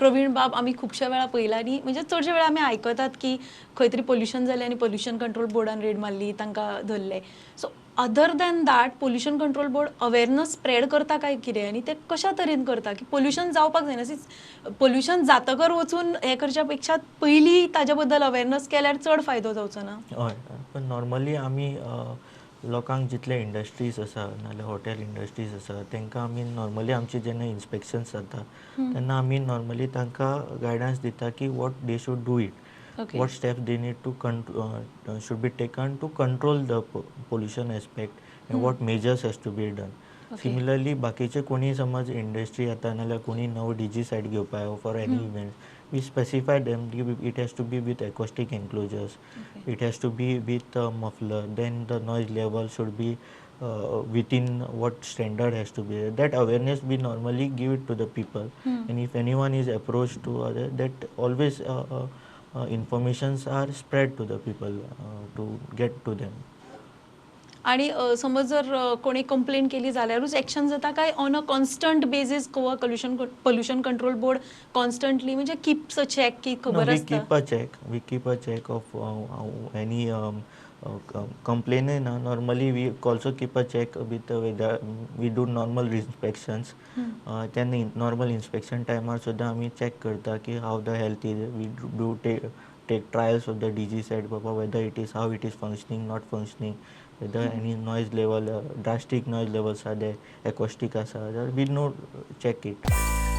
प्रवीण बाब आमी खुबश्या वेळा पळयला आनी म्हणजे चडशे वेळा आमी आयकतात की खंय तरी पोल्युशन जालें आनी पोल्युशन कंट्रोल बोर्डान रेड मारली तांकां धरले. So other than that pollution control board awareness spread करता काय कितें आनी ते कशा तरेन करता की पोल्युशन जावपाक जायना. पोल्युशन जातकर वचून हें करच्या पेक्षा पयलीं ताजे बद्दल अवेरनस केल्यार चड फायदो जावचो ना. हय पण नॉर्मली आमी लोकांक जितले इंडस्ट्रीज आसा नाजाल्यार हॉटेल इंडस्ट्रीज आसा तांकां आमी नॉर्मली आमचे जेन्ना इन्स्पेक्शन्स जाता तेन्ना आमी नॉर्मली तांकां गायडन्स दिता की what they should do it, what steps they need to should be taken to control the pollution aspect and what measures has to be done. Similarly बाकीचे कोणी समज इंडस्ट्री येता नाल्यार कोणी नवो डीजी सायट घेवपा येवं for any event we specify them it has to be with acoustic enclosures, it has to be with muffler, then the noise level should be within what standard has to be. That awareness we normally give it to the people, and if anyone is approached to other, that always informations are spread to the people to get to them. आणि समज जर कोणी complain केली जाल्यारूच action जाता काय on a constant basis Goa pollution control board constantly म्हणजे keeps a check की खबर आसता? We keep a check of any complaint. Normally we also keep a check with whether we do normal inspections. Then normal inspection timer सुद्धा आम्ही check करता की how the health is. We do take trials of the DG site, whether it is how it is functioning, not functioning, whether any noise level, drastic noise levels are there, acoustic asa, we know check it.